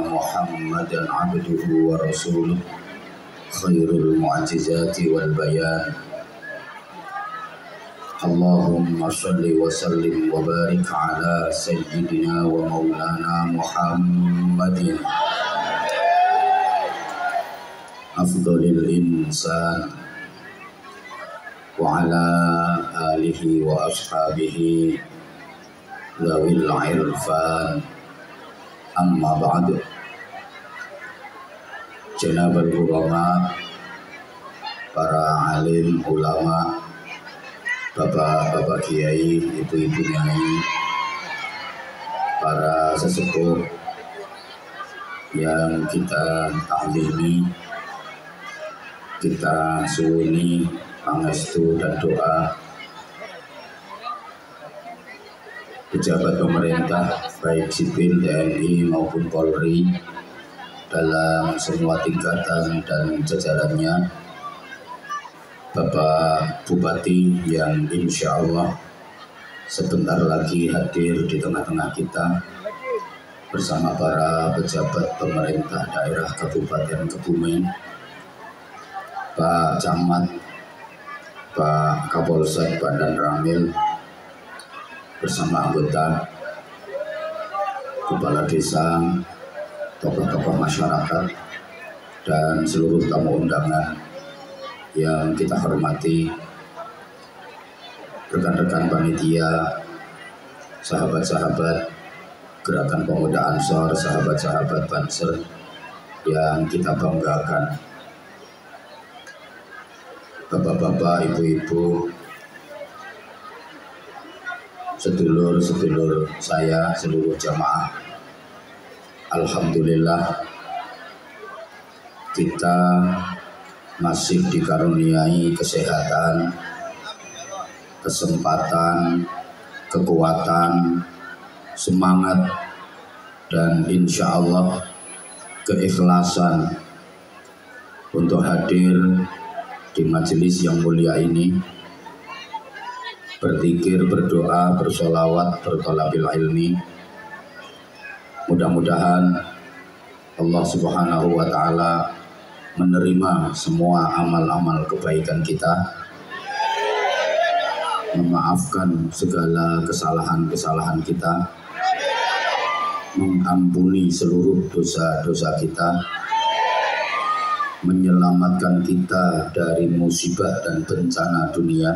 محمدا عبده ورسوله خير المعجزات والبيان اللهم صل وسلم وبارك على سيدنا ومولانا محمد أفضل الإنسان وعلى آله وأصحابه ذوي العرفان أما بعد Janabal ulama, para alim ulama, bapak-bapak kiai, ibu-ibu nyai, para sesepuh yang kita taklimi, kita suwuni pangestu dan doa, pejabat pemerintah baik sipil, TNI maupun Polri dalam semua tingkatan dan jajarannya, Bapak Bupati yang insya Allah sebentar lagi hadir di tengah-tengah kita bersama para pejabat pemerintah daerah Kabupaten Kebumen, Pak Camat, Pak Kapolsek Bandar Ramil, bersama anggota, kepala desa, tokoh-tokoh masyarakat, dan seluruh tamu undangan yang kita hormati, rekan-rekan panitia, sahabat-sahabat Gerakan Pemuda Ansor, sahabat-sahabat Banser yang kita banggakan, bapak-bapak, ibu-ibu, sedulur-sedulur saya, seluruh jamaah. Alhamdulillah kita masih dikaruniai kesehatan, kesempatan, kekuatan, semangat, dan insya Allah keikhlasan untuk hadir di majelis yang mulia ini, berzikir, berdoa, bersolawat, berthalabil ilmi. Mudah-mudahan Allah Subhanahu wa Ta'ala menerima semua amal-amal kebaikan kita, memaafkan segala kesalahan-kesalahan kita, mengampuni seluruh dosa-dosa kita, menyelamatkan kita dari musibah dan bencana dunia,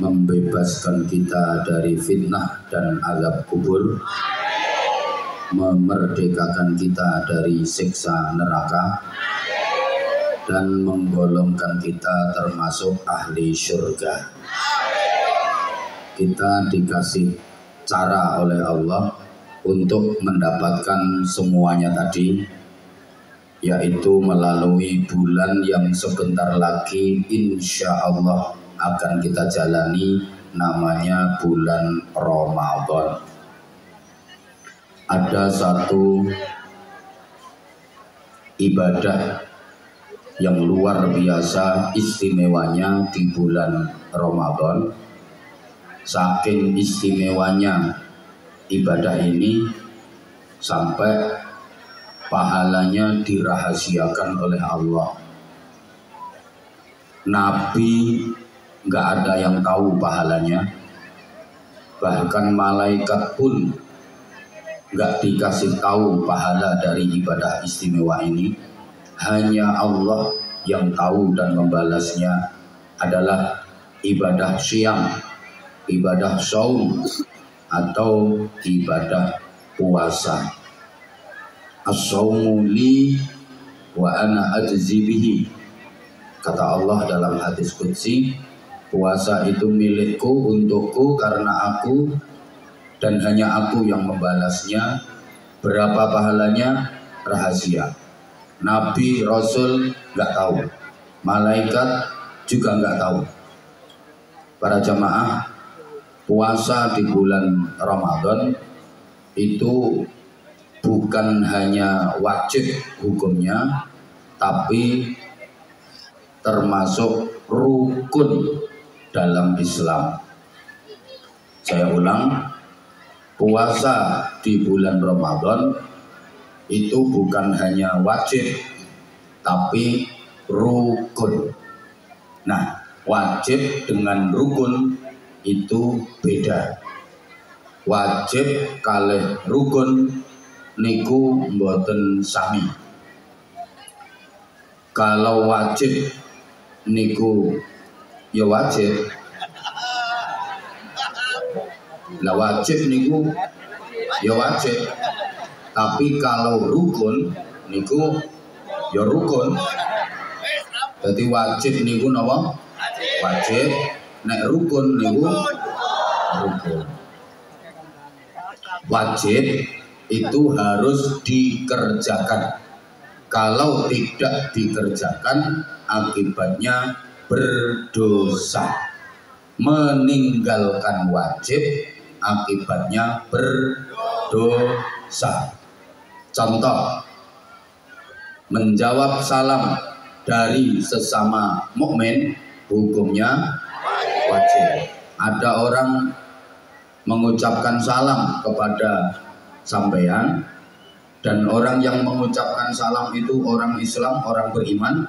membebaskan kita dari fitnah dan azab kubur, memerdekakan kita dari siksa neraka, dan menggolongkan kita termasuk ahli surga. Kita dikasih cara oleh Allah untuk mendapatkan semuanya tadi, yaitu melalui bulan yang sebentar lagi insya Allah akan kita jalani, namanya bulan Ramadan. Ada satu ibadah yang luar biasa istimewanya di bulan Ramadan. Saking istimewanya ibadah ini sampai pahalanya dirahasiakan oleh Allah. Nabi nggak ada yang tahu pahalanya, bahkan malaikat pun nggak dikasih tahu pahala dari ibadah istimewa ini. Hanya Allah yang tahu dan membalasnya adalah ibadah syam, ibadah saum, atau ibadah puasa. As-saumu li wa ana ajzi bihi. Kata Allah dalam hadis qudsi, puasa itu milikku, untukku, karena aku, dan hanya aku yang membalasnya. Berapa pahalanya? Rahasia. Nabi, Rasul nggak tahu, malaikat juga nggak tahu. Para jamaah, puasa di bulan Ramadan itu bukan hanya wajib hukumnya, tapi termasuk rukun dalam Islam. Saya ulang, puasa di bulan Ramadan itu bukan hanya wajib tapi rukun. Nah, wajib dengan rukun itu beda. Wajib kalih rukun niku mboten sami. Kalau wajib niku ya wajib. Lah wajib niku ya wajib. Tapi kalau rukun niku ya rukun. Jadi wajib niku napa? Wajib. Nek rukun niku rukun. Wajib itu harus dikerjakan. Kalau tidak dikerjakan akibatnya berdosa. Meninggalkan wajib akibatnya berdosa. Contoh, menjawab salam dari sesama mukmin hukumnya wajib. Ada orang mengucapkan salam kepada sampean dan orang yang mengucapkan salam itu orang Islam, orang beriman,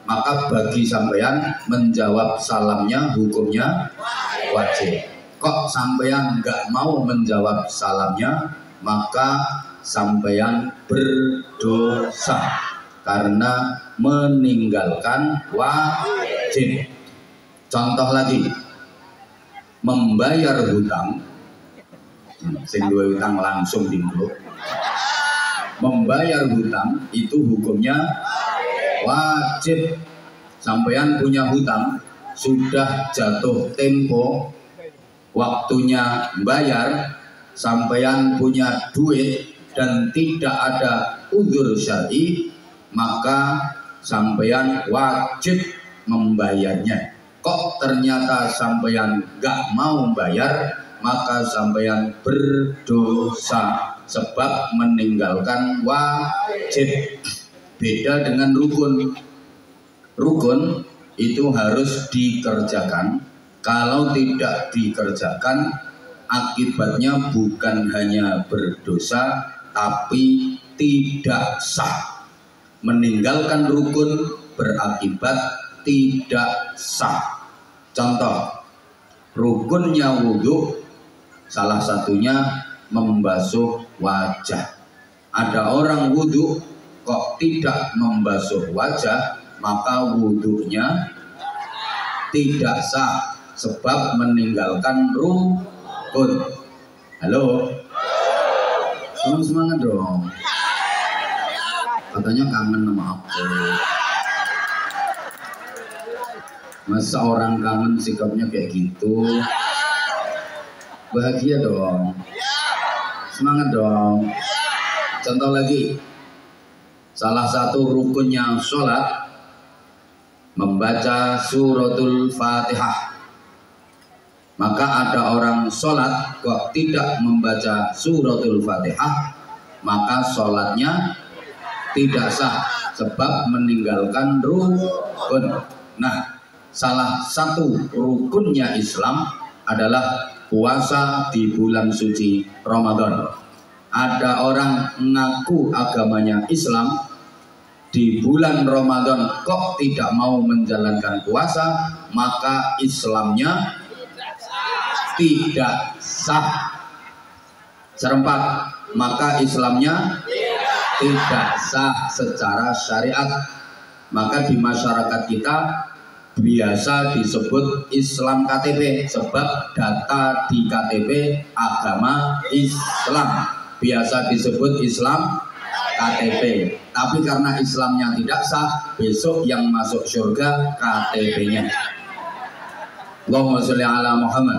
maka bagi sampean menjawab salamnya hukumnya wajib. Kok sampean nggak mau menjawab salamnya, maka sampean berdosa karena meninggalkan wajib. Contoh lagi, membayar hutang, sing duwe hutang langsung dinggo. Membayar hutang itu hukumnya wajib. Sampean punya hutang, sudah jatuh tempo waktunya bayar, sampean punya duit dan tidak ada uzur syar'i, maka sampean wajib membayarnya. Kok ternyata sampean gak mau bayar, maka sampean berdosa sebab meninggalkan wajib. Beda dengan rukun. Rukun itu harus dikerjakan. Kalau tidak dikerjakan, akibatnya bukan hanya berdosa tapi tidak sah. Meninggalkan rukun berakibat tidak sah. Contoh, rukunnya wudhu salah satunya membasuh wajah. Ada orang wudhu kok tidak membasuh wajah, maka wudhunya tidak sah sebab meninggalkan rukun. Halo, semangat dong. Katanya kangen sama aku. Masa orang kangen sikapnya kayak gitu? Bahagia dong. Semangat dong. Contoh lagi, salah satu rukunnya sholat membaca suratul Fatihah. Maka ada orang sholat kok tidak membaca suratul Fatihah, maka sholatnya tidak sah sebab meninggalkan rukun. Nah, salah satu rukunnya Islam adalah puasa di bulan suci Ramadan. Ada orang mengaku agamanya Islam, di bulan Ramadan kok tidak mau menjalankan puasa, maka Islamnya tidak sah. Serempak, maka Islamnya tidak sah secara syariat. Maka di masyarakat kita biasa disebut Islam KTP sebab data di KTP agama Islam, biasa disebut Islam KTP. Tapi karena Islamnya tidak sah, besok yang masuk surga KTP-nya. Allahumma sholli ala Muhammad.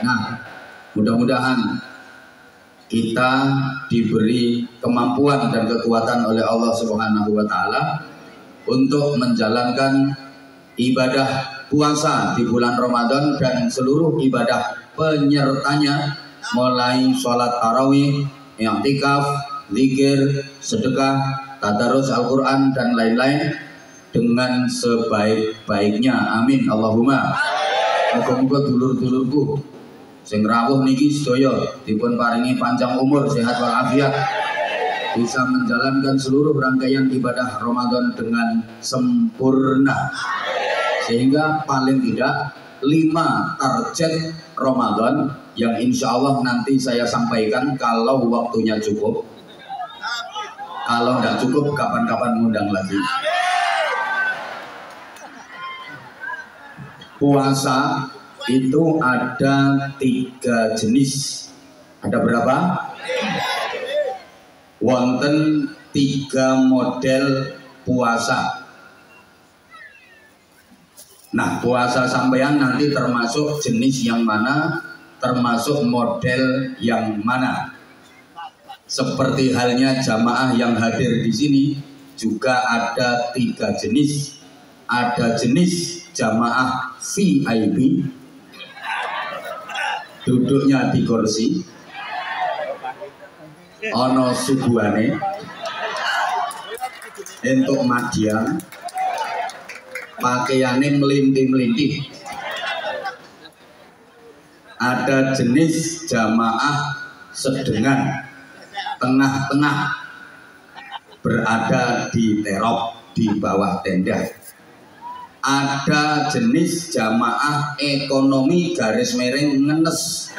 Nah, mudah-mudahan kita diberi kemampuan dan kekuatan oleh Allah Subhanahu wa taala untuk menjalankan ibadah puasa di bulan Ramadan dan seluruh ibadah penyertanya, mulai sholat tarawih, i'tikaf, zikir, sedekah, tadarus Al-Quran dan lain-lain dengan sebaik-baiknya. Amin Allahumma. Muga-muga dulur-dulurku sing rawuh niki sedaya dipun paringi panjang umur, sehat walafiat, bisa menjalankan seluruh rangkaian ibadah Ramadan dengan sempurna, sehingga paling tidak 5 target Ramadan yang insya Allah nanti saya sampaikan kalau waktunya cukup. Kalau tidak cukup kapan-kapan ngundang lagi. Puasa itu ada 3 jenis. Ada berapa? Wonten 3 model puasa. Nah, puasa sampean nanti termasuk jenis yang mana, termasuk model yang mana. Seperti halnya jamaah yang hadir di sini juga ada 3 jenis. Ada jenis jamaah VIP, duduknya di kursi, ono suguhane entuk madya, pakaiannya melinti-melinti. Ada jenis jamaah sedengan, tengah-tengah, berada di terop, di bawah tenda. Ada jenis jamaah ekonomi garis miring ngenes.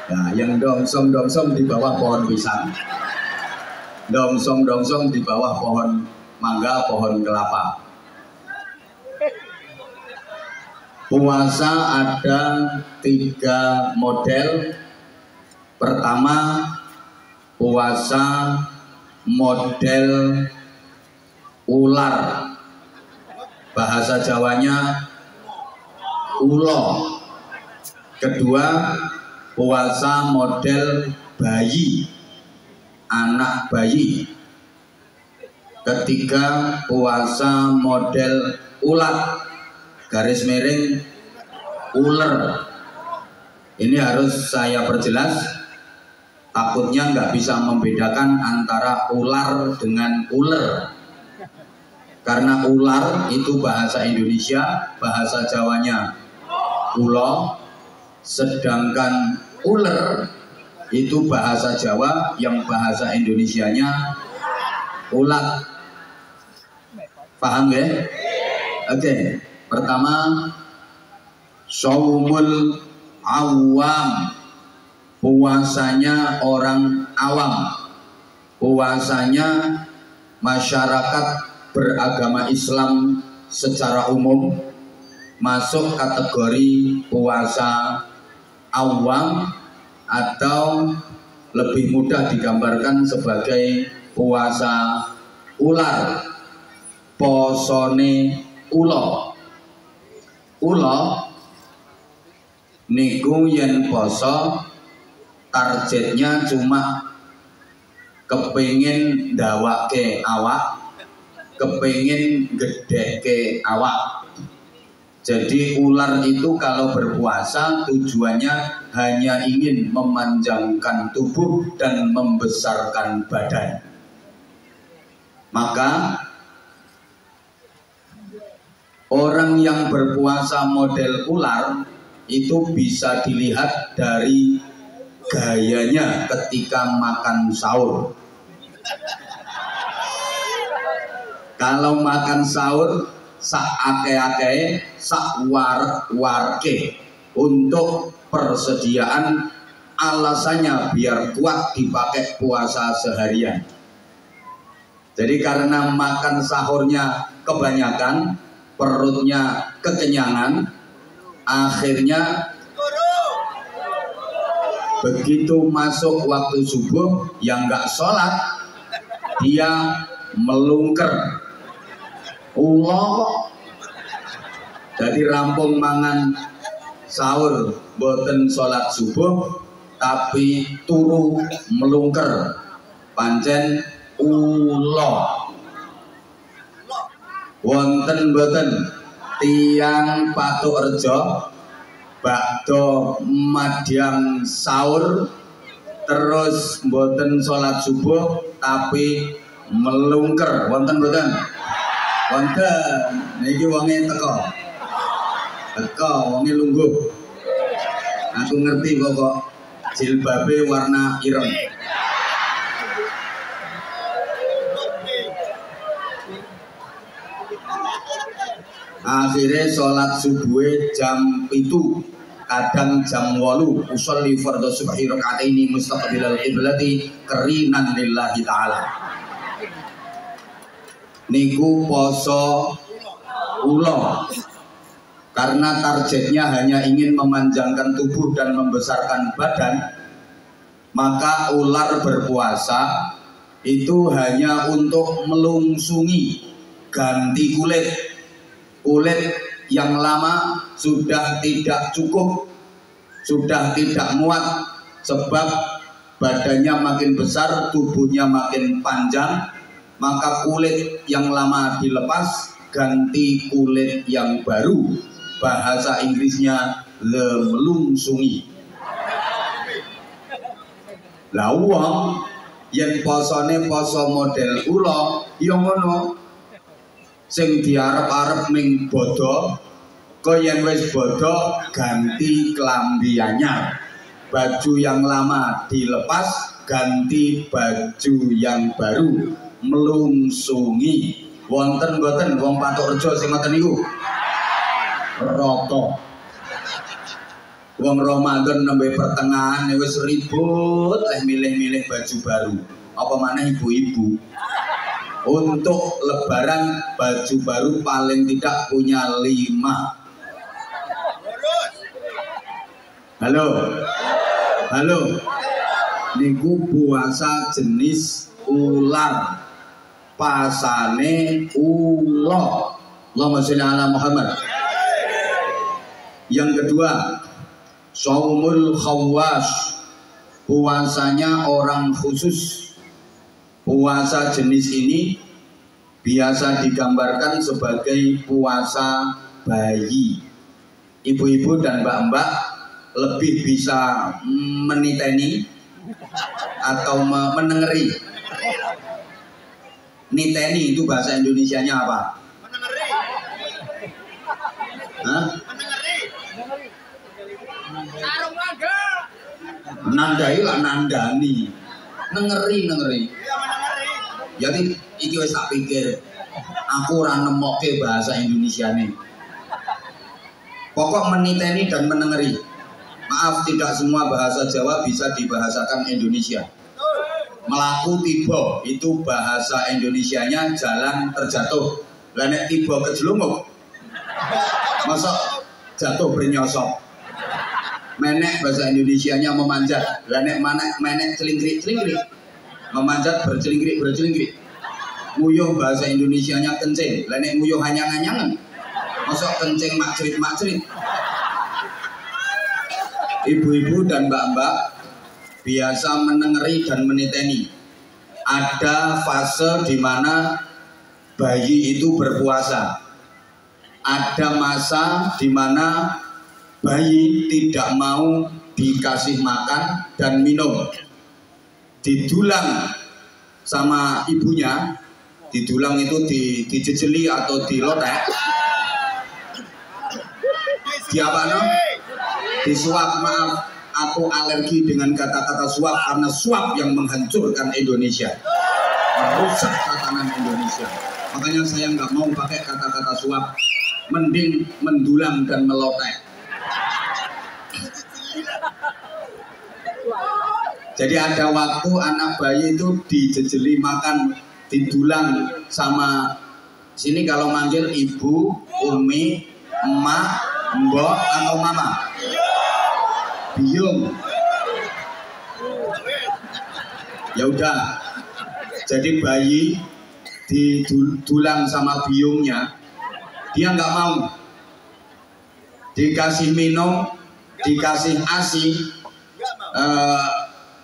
Nah, yang dongsong-dongsong di bawah pohon pisang, dongsong-dongsong di bawah pohon mangga, pohon kelapa. Puasa ada 3 model. Pertama, puasa model ular, bahasa Jawanya ulo. Kedua, puasa model bayi, anak bayi. Ketiga, puasa model ulat, garis miring ular. Ini harus saya perjelas, takutnya nggak bisa membedakan antara ular dengan ular. Karena ular itu bahasa Indonesia, bahasa Jawanya ulo, sedangkan ular itu bahasa Jawa yang bahasa Indonesianya ulat. Paham ya? Oke. Pertama, shaumul awam, puasanya orang awam, puasanya masyarakat beragama Islam secara umum, masuk kategori puasa awam atau lebih mudah digambarkan sebagai puasa ular, posone ulo. Ulo niku yen poso targetnya cuma kepingin ndawake awak, kepingin gedeke awak. Jadi ular itu kalau berpuasa tujuannya hanya ingin memanjangkan tubuh dan membesarkan badan. Maka orang yang berpuasa model ular itu bisa dilihat dari gayanya ketika makan sahur. Kalau makan sahur sak ake-ake, sak war-warke, untuk persediaan alasannya biar kuat dipakai puasa seharian. Jadi karena makan sahurnya kebanyakan, perutnya kekenyangan, akhirnya begitu masuk waktu subuh yang nggak sholat, dia melungker. Allah, jadi rampung mangan sahur boten sholat subuh tapi turu melungker, pancen ulo. Wonten boten tiang Patu Rejo bakdo madyang sahur terus boten sholat subuh tapi melungker, wonten boten? Wonten. Niki wonge teko wonge lungguh. Aku ngerti kok jilbabe warna ireng. Akhirnya sholat subuh jam itu, kadang jam 8 usolli fardhu subhi rakaataini mustaqbilal qiblati kerinan lillahi ta'ala. Niku poso ulo, karena targetnya hanya ingin memanjangkan tubuh dan membesarkan badan, maka ular berpuasa itu hanya untuk melungsungi, ganti kulit yang lama sudah tidak cukup, sudah tidak muat, sebab badannya makin besar, tubuhnya makin panjang, maka kulit yang lama dilepas, ganti kulit yang baru. Bahasa Inggrisnya melungsungi. Lah wong yen posone poso model ula ya ngono. Sing diarep-arep ning bodo, kok yen wis bodo ganti klambi anyar. Baju yang lama dilepas, ganti baju yang baru, melungsungi. Wonten mboten wong Patukrejo sing ngoten niku? Rokok. Wong Ramadan nembe pertengahan wis ribut milih-milih baju baru. Apa maneh ibu-ibu? Untuk lebaran baju baru paling tidak punya 5. Halo. Halo. Niku puasa jenis ular. Pasane ulo. Allahumma sholli ala Muhammad. Yang kedua, shaumul khawwas, puasanya orang khusus. Puasa jenis ini biasa digambarkan sebagai puasa bayi. Ibu-ibu dan mbak-mbak lebih bisa meniteni atau menengeri. Niteni itu bahasa Indonesianya apa? Menengeri. Hah? Nandai lah nandani, nengeri. Jadi iki wis tak pikir, aku ora nemokke bahasa Indonesia nih. Pokok meniteni dan menengeri. Maaf, tidak semua bahasa Jawa bisa dibahasakan Indonesia. Melaku tiba itu bahasa Indonesianya jalan terjatuh. Lah nek tiba kejelumuk, masa jatuh bernyosok. Menek bahasa Indonesianya memanjat. Lah nek menek celingkrik, memanjat bercelingkrik. Nguyuh bahasa Indonesianya kencing. Lah nek nguyuh hanyang-hanyangan, masa kencing makcerit. Ibu-ibu dan mbak-mbak biasa menengeri dan meniteni. Ada fase di mana bayi itu berpuasa. Ada masa di mana bayi tidak mau dikasih makan dan minum. Didulang sama ibunya. Didulang itu dijejeli atau dilotek. Diapano? Disuap. Maaf, aku alergi dengan kata-kata suap karena suap yang menghancurkan Indonesia, merusak tatanan Indonesia. Makanya saya nggak mau pakai kata-kata suap, mending mendulang dan melotek. Jadi ada waktu anak bayi itu dijejeli makan, didulang sama sini kalau manggil ibu, umi, emak, mbok atau mama. Biung. Ya udah. Jadi bayi didulang sama biungnya, dia nggak mau. Dikasih minum, dikasih ASI,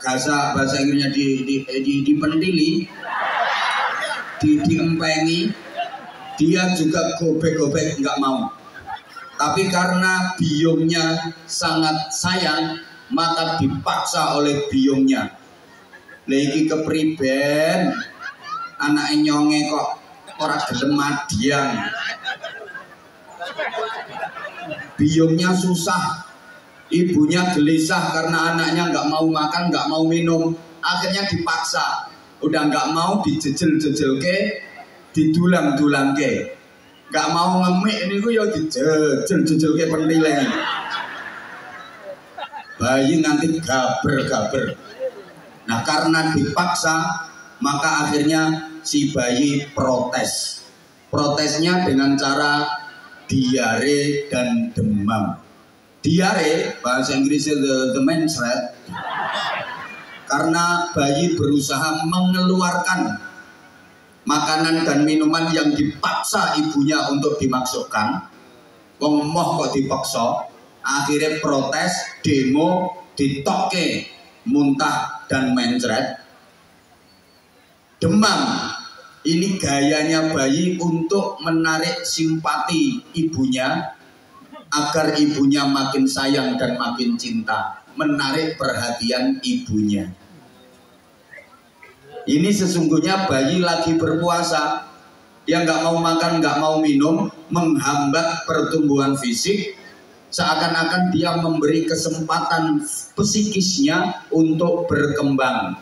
bahasa Inggrisnya dipentili, diempengi, dia juga gobek-gobek nggak mau. Tapi karena biungnya sangat sayang, maka dipaksa oleh biungnya. Lagi kepriben, anak nyonge kok ora gelem madiang. Biungnya susah, ibunya gelisah karena anaknya nggak mau makan, nggak mau minum. Akhirnya dipaksa, udah nggak mau dijejel-jejel ke, didulang-dulang ke. Gak mau ngemik niku ya dijejel ke pentileng. Bayi nanti gaber-gaber. Nah karena dipaksa maka akhirnya si bayi protes. Protesnya dengan cara diare dan demam. Diare bahasa Inggrisnya the menstruate. Karena bayi berusaha mengeluarkan makanan dan minuman yang dipaksa ibunya untuk dimasukkan. Wong moh kok dipaksa. Akhirnya protes, demo, ditoke, muntah dan mencret. Demam, ini gayanya bayi untuk menarik simpati ibunya agar ibunya makin sayang dan makin cinta, menarik perhatian ibunya. Ini sesungguhnya bayi lagi berpuasa, dia nggak mau makan, nggak mau minum, menghambat pertumbuhan fisik. Seakan-akan dia memberi kesempatan psikisnya untuk berkembang.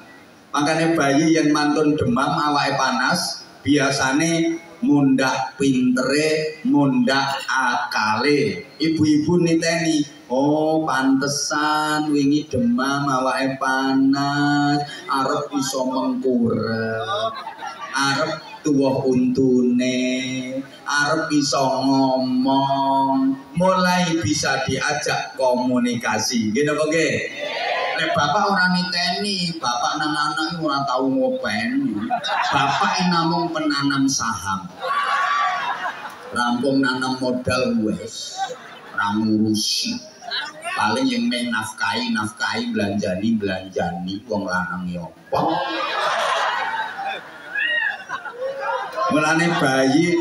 Makanya bayi yang mantun demam awake panas biasanya mundak pintere, mundak akale. Ibu-ibu niteni, oh pantesan wingi demam awake panas, arep iso mengkurep, arep tuwuh untune, arep iso ngomong, mulai bisa diajak komunikasi. Gitu oke? Nek bapak orang niteni, bapak nang anak ora tau ngopeni. Bapak namung penanam saham. Rampung nanam modal wes, ora ngurusi. Paling yang main nafkahi belanjani wong lanang yo apa. Mulane bayi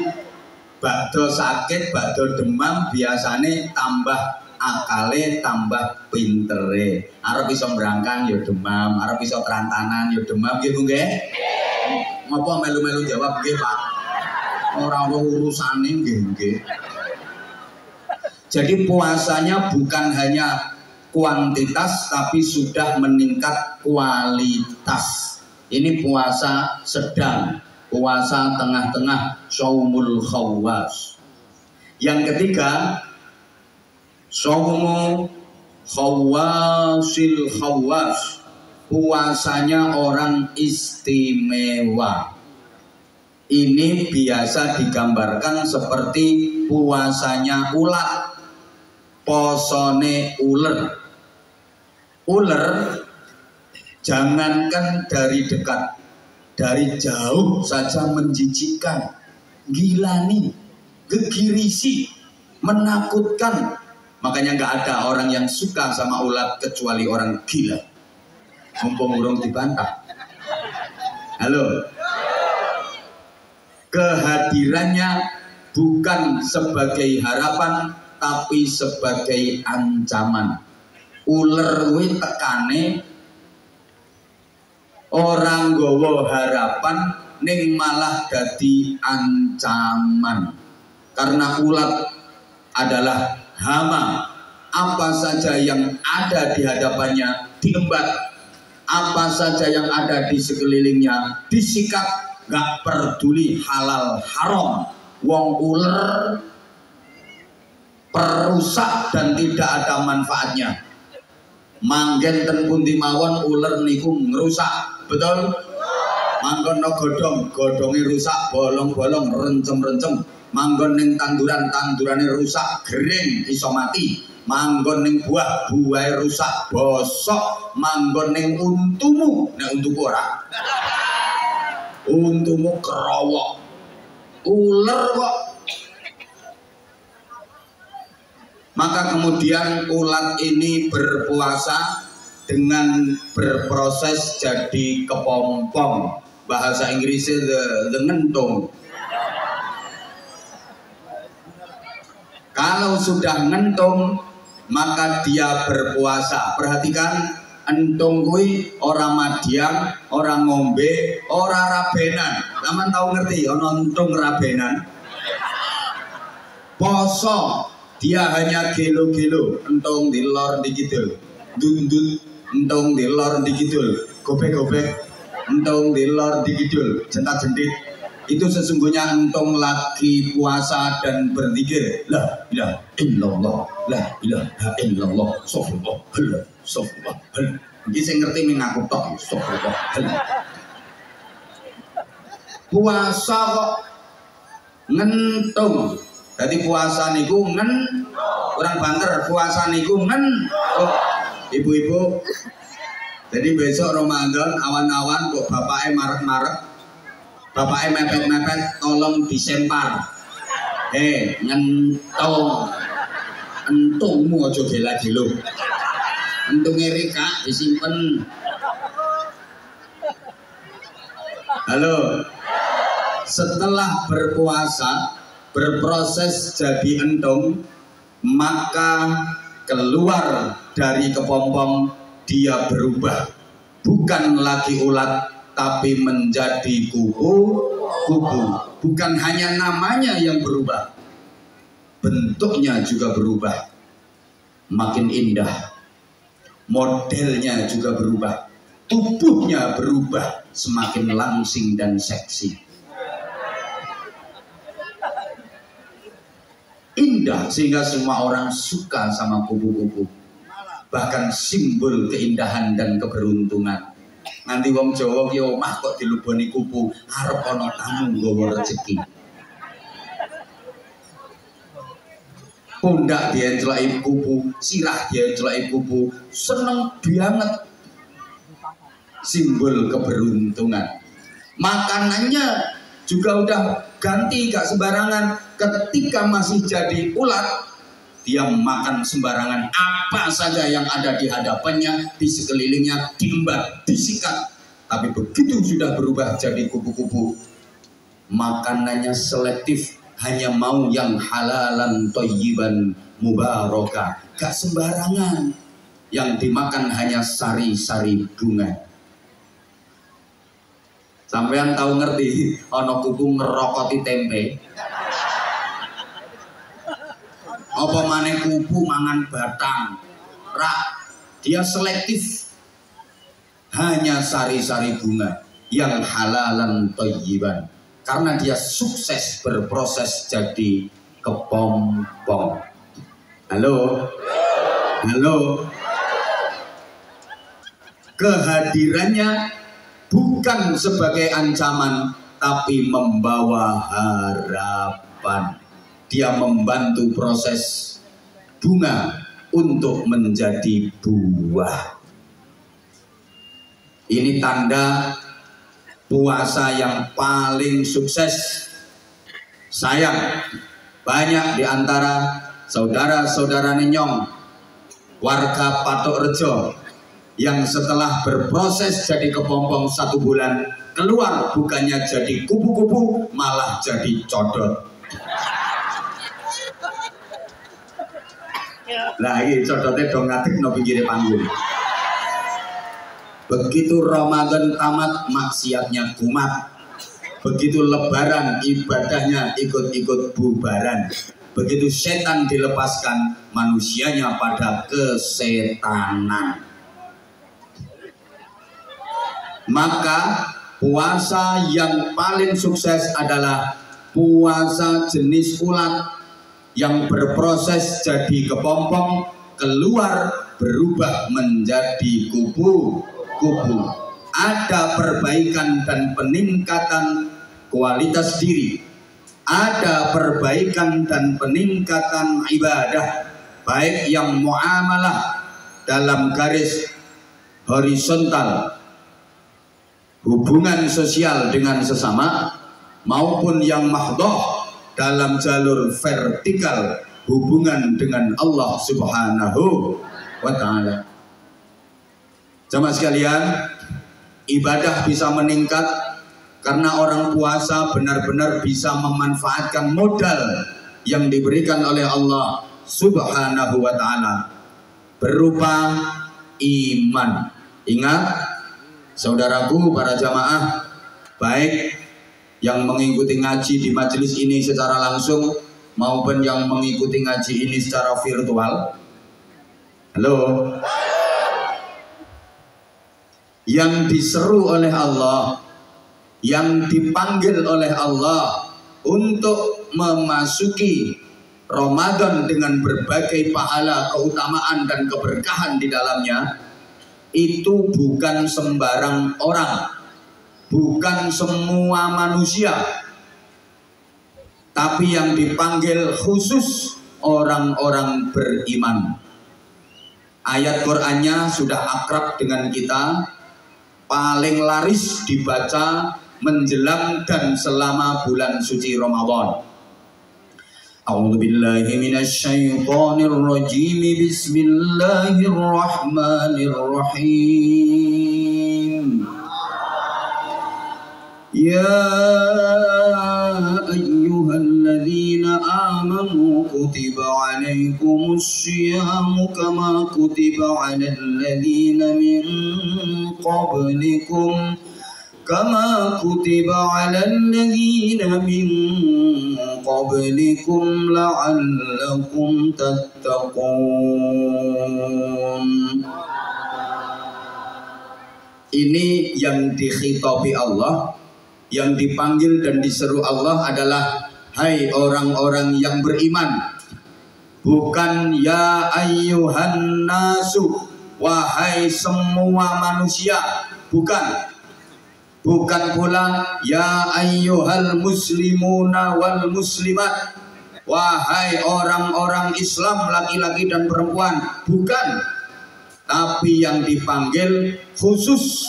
bakdo sakit, bakdo demam biasane tambah akale, tambah pintere. Arep iso berangkang ya demam, arep iso terantanan ya demam gitu nggih. Ngopo melu-melu jawab nggih, Pak? Ora urusane nggih. Jadi puasanya bukan hanya kuantitas tapi sudah meningkat kualitas. Ini puasa sedang, puasa tengah-tengah, shaumul khawas. Yang ketiga, shaumu khawasil khawas, puasanya orang istimewa. Ini biasa digambarkan seperti puasanya ulat, posone uler. Uler jangankan dari dekat, dari jauh saja menjijikkan, gilani, gegirisi, menakutkan. Makanya nggak ada orang yang suka sama ulat kecuali orang gila. Mumpung urung dibantah. Halo. Kehadirannya bukan sebagai harapan tapi sebagai ancaman. Uler kuwi tekane orang gowo harapan ning malah dadi ancaman. Karena ulat adalah hama, apa saja yang ada di hadapannya diembat, apa saja yang ada di sekelilingnya disikat, gak peduli halal haram. Wong uler perusak dan tidak ada manfaatnya. Manggen ten pundi mawon uler niku ngrusak, betul? Manggon no godonge rusak, bolong-bolong, rencem-rencem. Manggon ning tandurane rusak, gering iso mati. Manggon ning buah-buahe rusak, bosok. Manggon ning untumu, nek untuku ora. Untumu kerowok. Uler kok. Maka kemudian ulat ini berpuasa dengan berproses jadi kepompong. Bahasa Inggrisnya the ngentung. Kalau sudah ngentung maka dia berpuasa. Perhatikan, entung kui orang madiang, orang ngombe, orang rabenan. Taman tahu ngerti? Ono entung rabenan. Poso dia hanya gelo-gelo, entung di lor di kidul, dundut, entung di lor di kidul, gobek-gobek, entung di lor di kidul, jentak-jentit. Itu sesungguhnya entung lagi puasa dan berzikir. La ilaha illallah, la ilaha illallah, astagfirullah, astagfirullah. Iki sing ngerti ning aku tok, astagfirullah. Puasa kok ngentung. Jadi puasa niku orang banter, puasa niku ibu-ibu. Jadi besok Ramadan awan-awan kok bapaknya marek-marek, bapaknya mepet-mepet, tolong disempar. Ngentung, entungmu aja gela-gelo. Entungnya Rika disimpen. Halo, setelah berpuasa berproses jadi entung, maka keluar dari kepompong dia berubah, bukan lagi ulat tapi menjadi kupu-kupu. Bukan hanya namanya yang berubah, bentuknya juga berubah, makin indah, modelnya juga berubah, tubuhnya berubah, semakin langsing dan seksi. Indah sehingga semua orang suka sama kupu-kupu. Bahkan simbol keindahan dan keberuntungan. Nanti wong Jawa ki omah kok diluboni kupu, arep ana tamu nggawa rezeki. Pundak dia celaki kupu, sirah dia celaki kupu, seneng banget. Simbol keberuntungan. Makanannya juga udah ganti, gak sembarangan. Ketika masih jadi ulat, dia makan sembarangan, apa saja yang ada di hadapannya, di sekelilingnya, diembat, disikat. Tapi begitu sudah berubah jadi kupu-kupu, makanannya selektif, hanya mau yang halalan thayyiban mubarakah, gak sembarangan. Yang dimakan hanya sari-sari bunga. Sampean tahu ngerti ono kupu ngerokoti tempe? Apa maneh kupu mangan batang? Dia selektif, hanya sari-sari bunga yang halalan thayyiban, karena dia sukses berproses jadi kepompong. Halo, halo. Kehadirannya bukan sebagai ancaman, tapi membawa harapan. Dia membantu proses bunga untuk menjadi buah. Ini tanda puasa yang paling sukses. Sayang, banyak di antara saudara-saudara Nenyong, warga Patok Rejo, yang setelah berproses jadi kepompong 1 bulan, keluar bukannya jadi kupu-kupu, malah jadi codot. Lah iki codotnya dong ngadeg no pinggir panggung. Begitu Ramadan tamat, maksiatnya kumat. Begitu lebaran, ibadahnya ikut-ikut bubaran. Begitu setan dilepaskan, manusianya pada kesetanan. Maka puasa yang paling sukses adalah puasa jenis ulat, yang berproses jadi kepompong, keluar berubah menjadi kupu-kupu. Ada perbaikan dan peningkatan kualitas diri, ada perbaikan dan peningkatan ibadah, baik yang muamalah dalam garis horizontal, hubungan sosial dengan sesama, maupun yang mahdoh dalam jalur vertikal, hubungan dengan Allah Subhanahu wa ta'ala. Jamaah sekalian, ibadah bisa meningkat karena orang puasa benar-benar bisa memanfaatkan modal yang diberikan oleh Allah Subhanahu wa ta'ala berupa iman. Ingat, saudaraku, para jamaah, baik yang mengikuti ngaji di majelis ini secara langsung maupun yang mengikuti ngaji ini secara virtual. Halo. Yang diseru oleh Allah, yang dipanggil oleh Allah untuk memasuki Ramadan dengan berbagai pahala, keutamaan dan keberkahan di dalamnya, itu bukan sembarang orang, bukan semua manusia, tapi yang dipanggil khusus orang-orang beriman. Ayat Qur'annya sudah akrab dengan kita, paling laris dibaca menjelang dan selama bulan suci Ramadan. A'udzu billahi minasy syaithanir rajim. Bismillahirrahmanirrahim. Ya ayyuhalladzina amanu kutiba 'alaikumus syiyamu kama kutiba 'alal ladzina min qablikum كما كتب على الذين من قبلكم لعلكم تتقون. Ini yang dikhitabi Allah, yang dipanggil dan diseru Allah adalah hai orang-orang yang beriman, bukan ya ayyuhan nasu, wahai semua manusia, bukan. Bukan pula ya ayyuhal muslimuna wal muslimat, wahai orang-orang Islam laki-laki dan perempuan, bukan. Tapi yang dipanggil khusus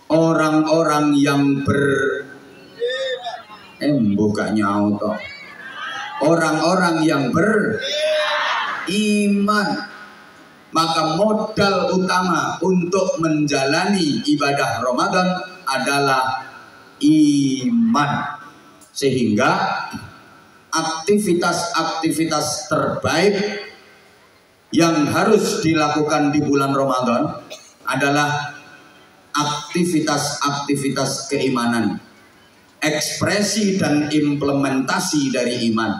orang-orang yang orang-orang yang beriman. Maka modal utama untuk menjalani ibadah Ramadan adalah iman. Sehingga aktivitas-aktivitas terbaik yang harus dilakukan di bulan Ramadan adalah aktivitas-aktivitas keimanan, ekspresi dan implementasi dari iman.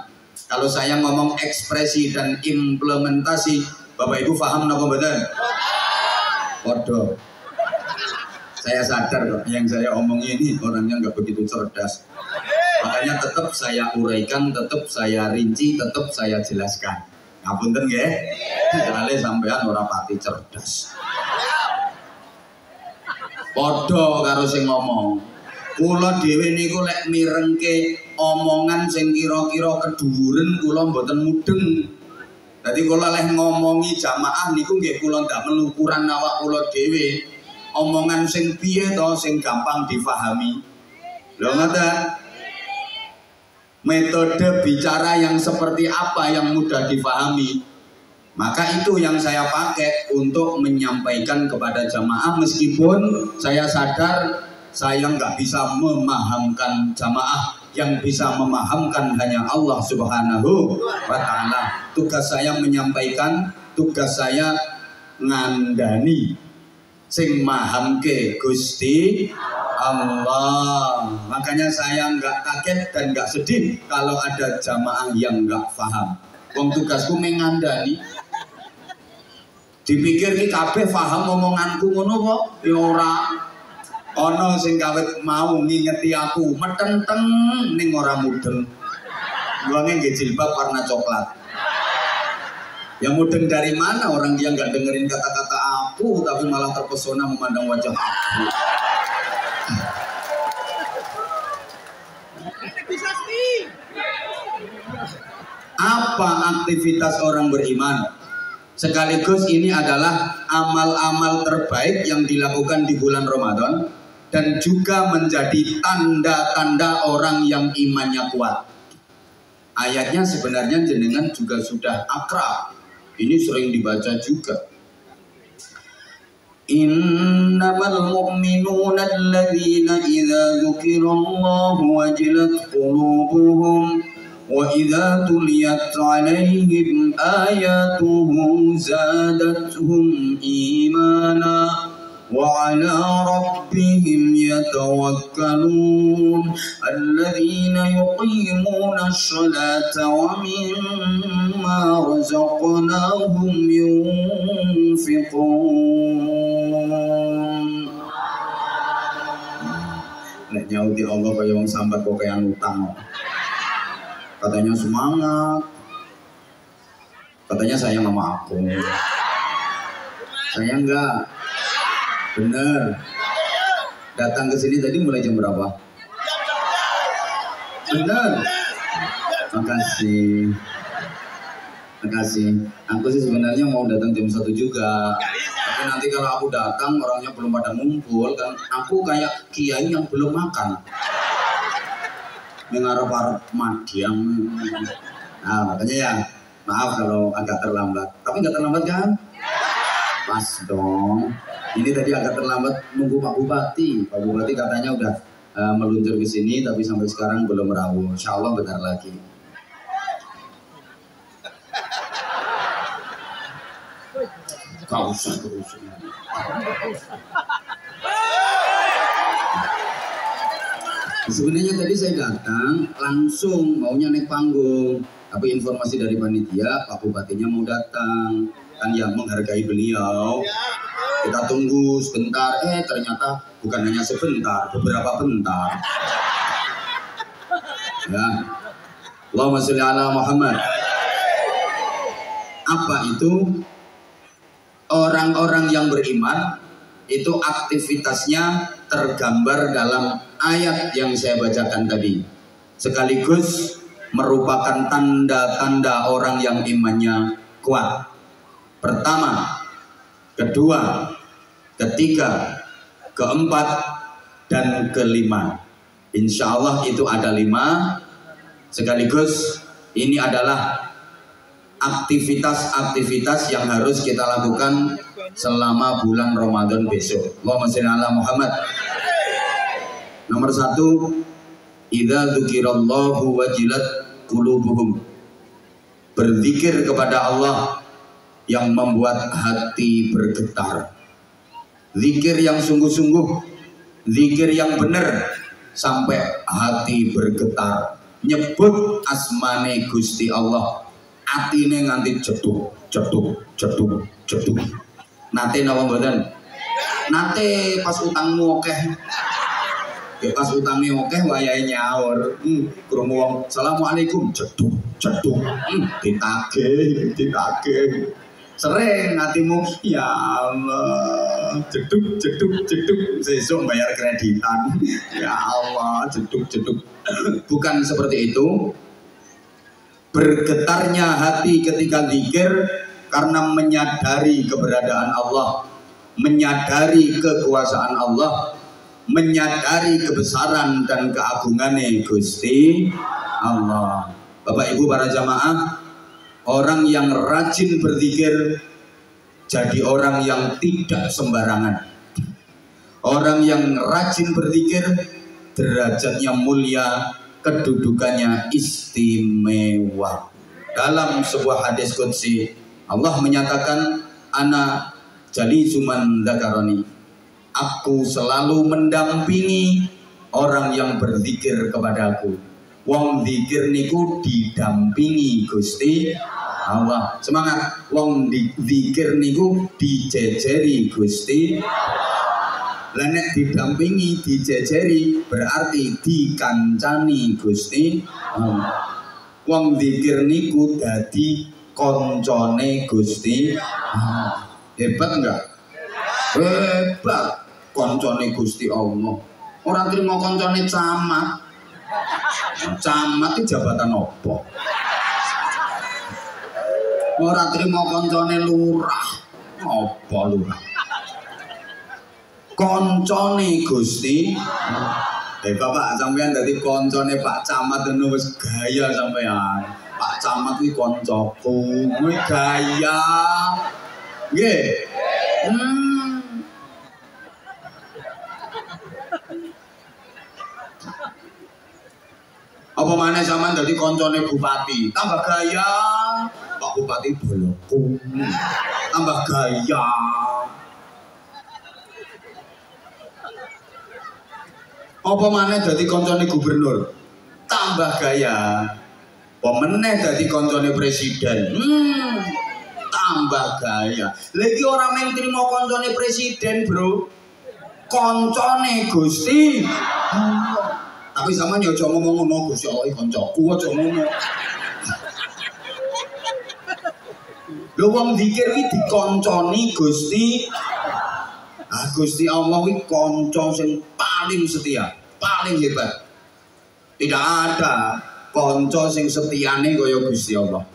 Kalau saya ngomong ekspresi dan implementasi, Bapak Ibu paham napa mboten? Podo. Saya sadar kok yang saya omong ini orangnya nggak begitu cerdas. Makanya tetap saya uraikan, tetap saya rinci, tetap saya jelaskan. Ngapunten nggih? Soale sampean ora pati cerdas. Podo karo sing ngomong. Kula dhewe niku lek mirengke omongan sing kira-kira keduren kula mboten mudeng. Jadi kalau leh ngomongi jamaah niku nggih kula ndak melukuran awak kula dhewe. Omongan sing piye to sing gampang difahami. Lho ngoten. Metode bicara yang seperti apa yang mudah difahami. Maka itu yang saya pakai untuk menyampaikan kepada jamaah, meskipun saya sadar saya nggak bisa memahamkan jamaah. Yang bisa memahamkan hanya Allah Subhanahu wa ta'ala. Tugas saya menyampaikan, tugas saya ngandani sing mahamke Gusti Allah. Makanya saya nggak kaget dan nggak sedih kalau ada jamaah yang nggak paham. Wong tugasku mengandani. Dipikir ki kabeh paham omonganku ngono kok? Ya ora. Ono sing kawit mau ngingeti aku metenteng ning ora mudeng. Wonge nggih jilbab warna coklat. Yang mudeng dari mana orang dia nggak dengerin kata-kata aku tapi malah terpesona memandang wajah aku. Apa aktivitas orang beriman? Sekaligus ini adalah amal-amal terbaik yang dilakukan di bulan Ramadan. Dan juga menjadi tanda-tanda orang yang imannya kuat. Ayatnya sebenarnya jenengan juga sudah akrab. Ini sering dibaca juga. Innamal mu'minuna alladzina idza dzukirallahu wajilat qulubuhum wa idza tuliyat 'alaihim ayatuhu zadatuhum imana وعلى ربهم يتوكلون الذين يقيمون الصلاة ومما رزقناهم ينفقون Nek nyauti Allah kaya wong sambat kok kaya utang. Katanya semangat. Katanya sayang sama aku. Sayang enggak? Bener. Datang ke sini tadi mulai jam berapa? Bener. Makasih. Makasih. Aku sih sebenarnya mau datang jam 1 juga. Tapi nanti kalau aku datang orangnya belum pada ngumpul kan, aku kayak kiai yang belum makan. Mengarep-arep madiang. Nah, makanya ya, maaf kalau agak terlambat. Tapi nggak terlambat kan? Pas dong. Ini tadi agak terlambat nunggu Pak Bupati. Pak Bupati katanya udah meluncur ke sini, tapi sampai sekarang belum rawuh. Insya Allah bentar lagi. Kau usah terus. Sebenarnya tadi saya datang langsung maunya naik panggung, tapi informasi dari panitia Pak Bupatinya mau datang, kan ya menghargai beliau. Kita tunggu sebentar, ternyata bukan hanya sebentar, beberapa bentar. Ya, Allahumma sholli ala Muhammad. Apa itu? Orang-orang yang beriman itu aktivitasnya tergambar dalam ayat yang saya bacakan tadi, sekaligus merupakan tanda-tanda orang yang imannya kuat. Pertama, kedua, ketiga, keempat, dan kelima. Insya Allah itu ada 5. Sekaligus ini adalah aktivitas-aktivitas yang harus kita lakukan selama bulan Ramadan besok. Allahumma sholli ala Muhammad. Nomor 1, idza dzukirallahu wajilat qulubuhum. Berzikir kepada Allah yang membuat hati bergetar. Zikir yang sungguh-sungguh, zikir yang benar sampai hati bergetar. Nyebut asmane Gusti Allah, atine nganti jeduk, jeduk, jeduk, jeduk. Nate napa mboten? Nate pas utangmu akeh. Ya pas utangnya akeh wayahe nyaur. Krungu wong asalamualaikum jeduk, jeduk. Ditagih, ditagih. Sering hatimu, ya Allah, jeduk, jeduk, jeduk. Sesuk bayar kreditan. Ya Allah, jeduk, jeduk. Bukan seperti itu. Bergetarnya hati ketika zikir karena menyadari keberadaan Allah, menyadari kekuasaan Allah, menyadari kebesaran dan keagungannya Gusti Allah. Bapak Ibu para jamaah, orang yang rajin berzikir jadi orang yang tidak sembarangan. Orang yang rajin berzikir derajatnya mulia, kedudukannya istimewa. Dalam sebuah hadis qudsi Allah menyatakan, ana jalisuman dzakarani. Aku selalu mendampingi orang yang berzikir kepadaku. Wong zikir niku didampingi Gusti Allah. Semangat. Wong zikir niku dijejeri Gusti. Lah nek didampingi, dijejeri berarti dikancani Gusti Allah. Wong zikir niku dadi koncone Gusti Allah. Hebat enggak? Hebat. Koncone Gusti Allah. Ora trimo koncone camat. Camat itu jabatan apa? Ora trimo koncone lurah. Apa lurah? Koncone Gusti. Bapak sampean dadi koncone Pak Camat ngono wis gaya sampean. Pak Camat iki koncoku, kuwi gaya. Nggih. Apa maneh sampean dadi koncone bupati, tambah gaya. Pak Bupati boloku. Tambah gaya. Apa maneh dadi koncone gubernur, tambah gaya. Apa meneh dadi koncone presiden, tambah gaya. Lagi orang yang terima koncone presiden, bro. koncone Gusti Allah. Tapi sama aja ngomong ngono Gusti Allah koncoku aja ngono. Lho wong zikir iki dikonconi Gusti. Gusti Allah iki kanca sing paling setia, paling hebat. Tidak ada kanca sing setiane kaya Gusti Allah.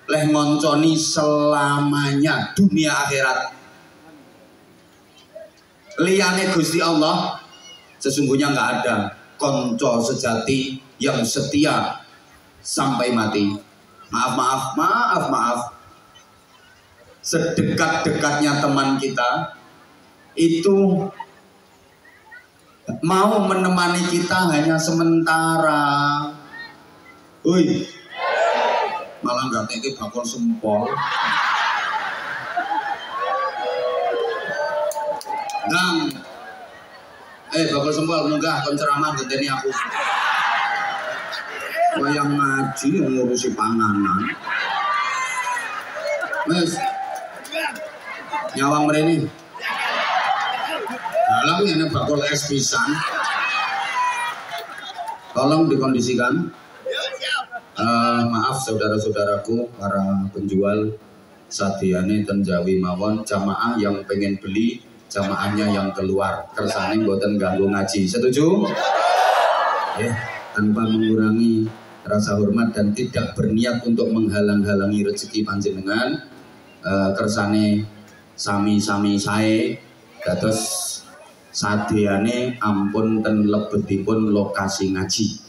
Leh ngonconi selamanya dunia akhirat. Liyane Gusti Allah sesungguhnya nggak ada kanca sejati yang setia sampai mati. Maaf. Sedekat-dekatnya teman kita itu mau menemani kita hanya sementara. Woi, malah nggak teke bakal sempol. Nang, bakal sempol munggah kon ceramah ngenteni aku. Wayang ngaji ngurusi panganan. Wes, nyawang mrene. Lalu ini bakul es pisang, tolong dikondisikan. Maaf saudara-saudaraku para penjual sadiane ten Jawi mawon, jamaah yang pengen beli jamaahnya yang keluar, kersane mboten ganggu ngaji. Setuju? Tanpa mengurangi rasa hormat dan tidak berniat untuk menghalang-halangi rezeki panjenengan, kersane sami-sami sae dados sadeane ampun ten lebetipun lokasi ngaji.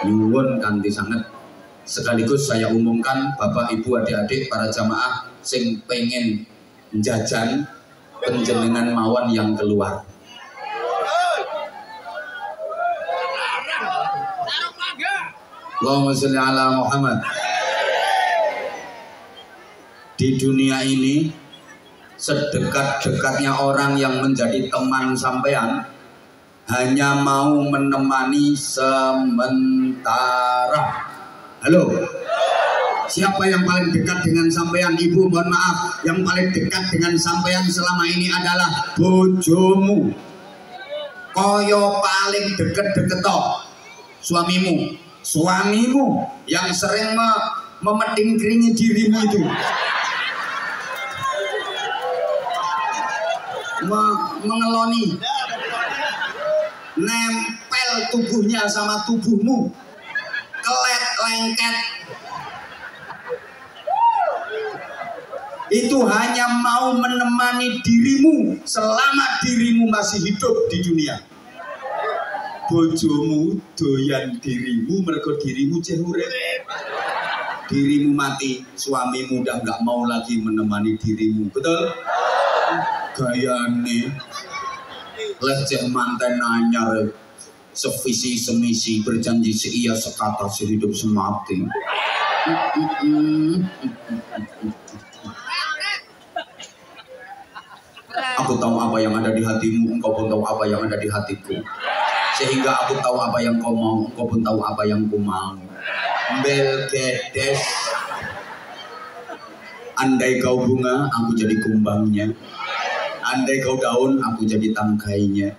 Nyuwun kanthi sanget. Sekaligus saya umumkan Bapak Ibu adik-adik para jamaah sing pengen jajan penjenengan mawon yang keluar. Allahumma sholli ala Muhammad. Di dunia ini sedekat-dekatnya orang yang menjadi teman sampean hanya mau menemani sementara. Halo, siapa yang paling dekat dengan sampean? Ibu mohon maaf, yang paling dekat dengan sampean selama ini adalah bojomu. Koyo paling deket-deket toh suamimu yang sering memeting keringi dirimu itu, mengeloni, nempel tubuhnya sama tubuhmu, kelet lengket. Itu hanya mau menemani dirimu selama dirimu masih hidup di dunia. Bojomu doyan dirimu mergo dirimu ceh urip. Dirimu mati, suamimu udah nggak mau lagi menemani dirimu. Betul? Gayane leceh manten anyar, sevisi semisi, berjanji seia sekata sehidup semati. Aku tahu apa yang ada di hatimu, engkau pun tahu apa yang ada di hatiku. Sehingga aku tahu apa yang kau mau, engkau pun tahu apa yang ku mau. Belgedes. Andai kau bunga, aku jadi kumbangnya. Andai kau daun, aku jadi tangkainya.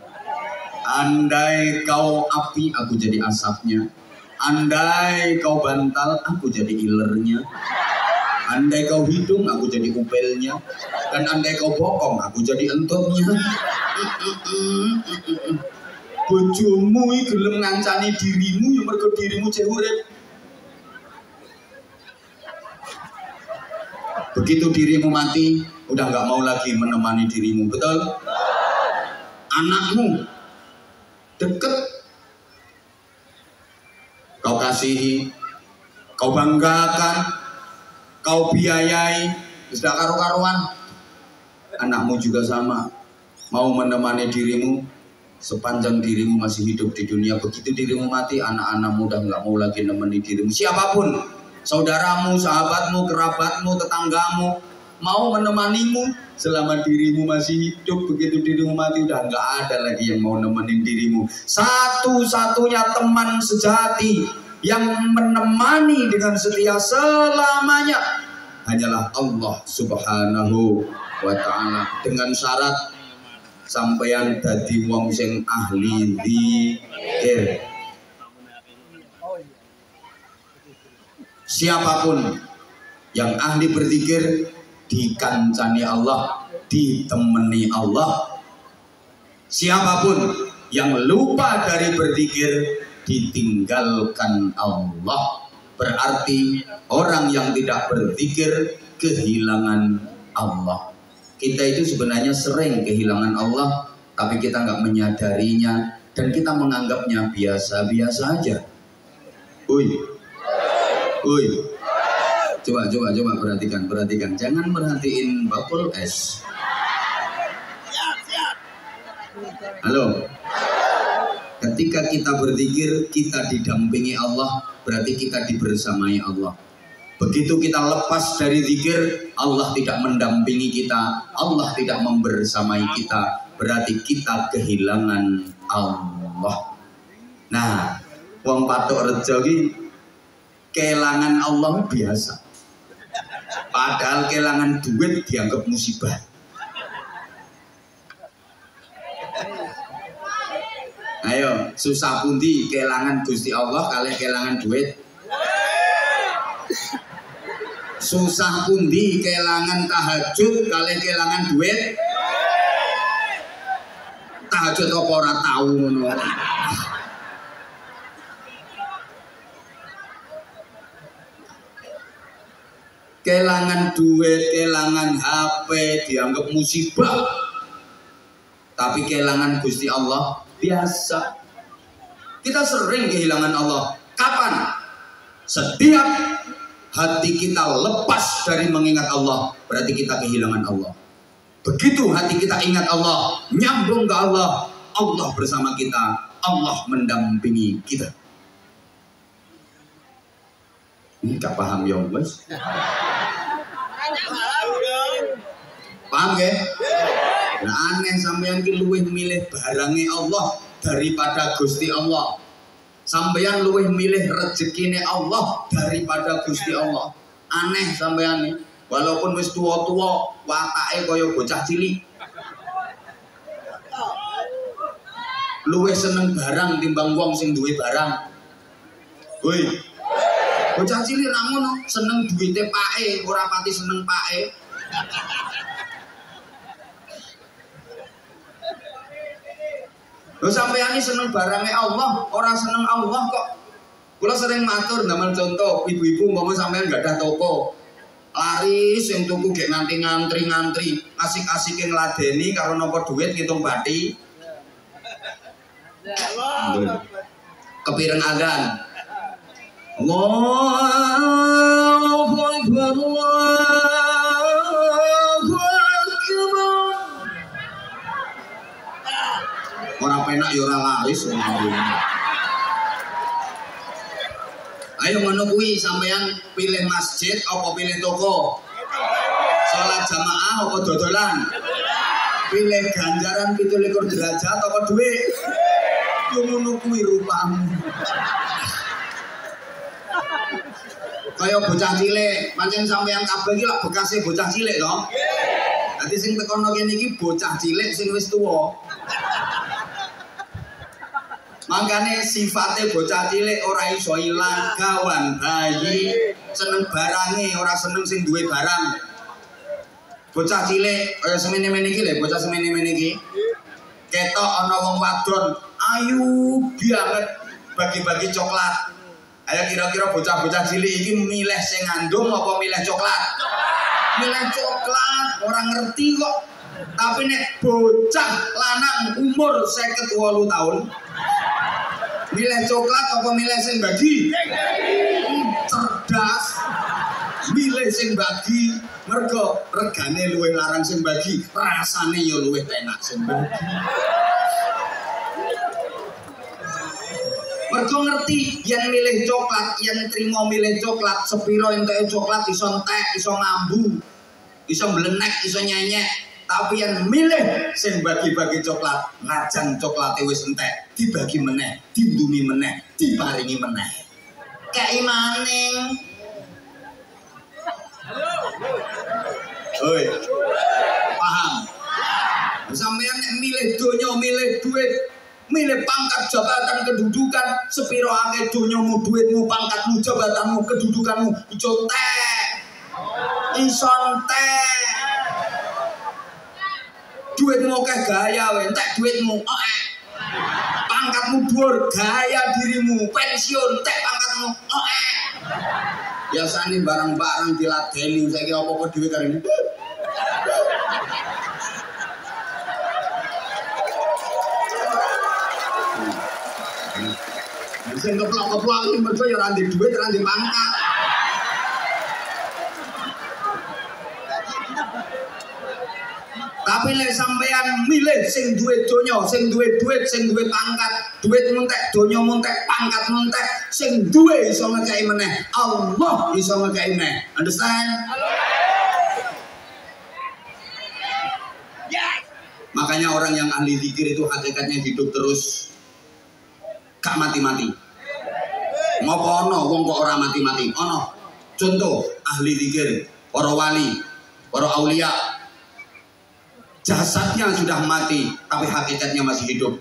Andai kau api, aku jadi asapnya. Andai kau bantal, aku jadi ilernya. Andai kau hidung, aku jadi upelnya. Dan andai kau bokong, aku jadi entoknya. Bojomu iki gelem ngancani dirimu ya mergo dirimu cek urip. Begitu dirimu mati, udah nggak mau lagi menemani dirimu, betul? Anakmu deket, kau kasihi, kau banggakan, kau biayai, sudah karu-karuan. Anakmu juga sama, mau menemani dirimu sepanjang dirimu masih hidup di dunia. Begitu dirimu mati, anak-anakmu udah nggak mau lagi nemeni dirimu. Siapapun, saudaramu, sahabatmu, kerabatmu, tetanggamu, mau menemanimu selama dirimu masih hidup. Begitu dirimu mati, udah nggak ada lagi yang mau nemenin dirimu. Satu-satunya teman sejati yang menemani dengan setia selamanya hanyalah Allah Subhanahu wa Ta'ala, dengan syarat sampeyan dadi wong sing ahli zikir. Siapapun yang ahli berzikir dikancani Allah, ditemani Allah. Siapapun yang lupa dari berzikir ditinggalkan Allah. Berarti orang yang tidak berzikir kehilangan Allah. Kita itu sebenarnya sering kehilangan Allah, tapi kita nggak menyadarinya dan kita menganggapnya biasa-biasa aja. Uy, coba perhatikan, jangan merhatiin bakul es. Halo, ketika kita berzikir, kita didampingi Allah, berarti kita dibersamai Allah. Begitu kita lepas dari zikir, Allah tidak mendampingi kita, Allah tidak membersamai kita, berarti kita kehilangan Allah. Nah, wong patok rejo iki kehilangan Allah biasa. Padahal kehilangan duit dianggap musibah. Ayo, susah pundi kehilangan Gusti Allah kali kehilangan duit? Susah pundi kehilangan tahajud kali kehilangan duit? Tahajud apa ora tau ngono. Kehilangan duit, kehilangan HP dianggap musibah. Tapi kehilangan Gusti Allah biasa. Kita sering kehilangan Allah. Kapan? Setiap hati kita lepas dari mengingat Allah, berarti kita kehilangan Allah. Begitu hati kita ingat Allah, nyambung ke Allah, Allah bersama kita, Allah mendampingi kita. Ini gak paham ya guys? Paham ya? Nah aneh sampeyan ki luwih milih barangnya Allah daripada Gusti Allah. Sampeyan luwih milih rezekine Allah daripada Gusti Allah. Aneh sampeyan nih. Walaupun wis tua-tua, watake kaya bocah cilik. Luwih seneng barang timbang wong sing duwe barang. Woi. Bocah cilik ra ngono, seneng duwite pake, ora pati seneng pake. Lho sampeyan iki seneng barangnya Allah, ora seneng Allah kok. Kula sering matur ndamel contoh, ibu-ibu umpama sampeyan gak ada toko. Laris sing tuku gek nganti ngantri-ngantri, asik-asike ngladeni karo nampa duit ngitung bathi. Kepireng adzan. Allahu Akbar, Allahu Akbar. Orang penak ya ora laris. Ayo ngono kuwi sampean pilih masjid apa pilih toko? Salat jamaah apa dodolan? Pilih ganjaran 17 derajat apa duit? Yo ngono kuwi rupamu. Kaya bocah cilik, pancen sampean kabeh iki lak bekase bocah cilik to? Dadi sing tekono kene iki bocah cilik sing wis tuwa. Mangkane sifate bocah cilik ora iso ilang, gawan bayi, seneng barange, ora seneng sing duwe barang. Bocah cilik kaya semene-mene iki lho, bocah semene-mene iki. Ketok ana wong wadon, ayu banget bagi-bagi coklat. Ayo kira-kira bocah-bocah cilik iki milih sing ngandung apa milih coklat? Milih coklat, orang ngerti kok. Tapi nek bocah lanang umur 58 tahun milih coklat apa milih sing bagi? Cerdas. Milih sing bagi, mergo regane luwih larang sing bagi, rasane ya luwih enak sing bagi. Mergo ngerti yang milih coklat, yang terima milih coklat, sepiro entek coklat iso entek, iso ngambu, iso mblenek, iso nyenyek. Tapi yang milih sing bagi-bagi coklat, ngajan coklate wis entek, dibagi meneh, dindumi meneh, diparingi meneh. Kei maning. Oi. Paham? Sampeyan nek milih donya, milih duit, milih pangkat, jabatan, kedudukan, sepiro akeh donyamu, duitmu, pangkatmu, jabatanmu, kedudukanmu, iso entek. Iso entek. Duitmu akeh gaya wae, entek duitmu. Pangkatmu dhuwur, gaya dirimu, pensiun, entek pangkatmu. Biasane barang-barang diladeni, saiki apa-apa dhewe karo ini. Sing keplok-keplok iki mergo ya ora ndek dhuwit, ora ndek pangkat. Tapi lek sampean milih sing duwe donya, sing duwe duit, sing duwe pangkat, duitmu entek, donyamu entek, pangkatmu entek, sing duwe iso ngekeki meneh. Allah iso ngekeki meneh. Understand? Makanya orang yang ahli zikir itu hakikatnya hidup terus, gak mati-mati. Ngopo ono wong kok ora mati-mati? Ono. Contoh ahli zikir, para wali, para aulia, jasadnya sudah mati tapi hakikatnya masih hidup.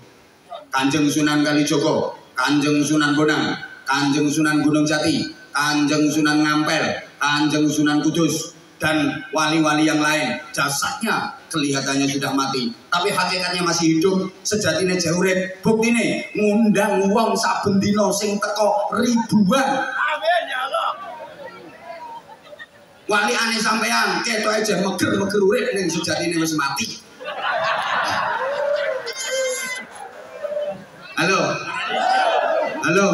Kanjeng Sunan Kalijogo, Kanjeng Sunan Bonang, Kanjeng Sunan Gunung Jati, Kanjeng Sunan Ngampel, Kanjeng Sunan Kudus, dan wali-wali yang lain, jasadnya kelihatannya sudah mati tapi hakikatnya masih hidup. Sejatine jauh urip. Buktine ngundang wong saben dina sing teko ribuan. Amin ya Allah. Wali ane sampean ketoke aja meger-meger urip ning sejatine wis mati. Halo. Halo.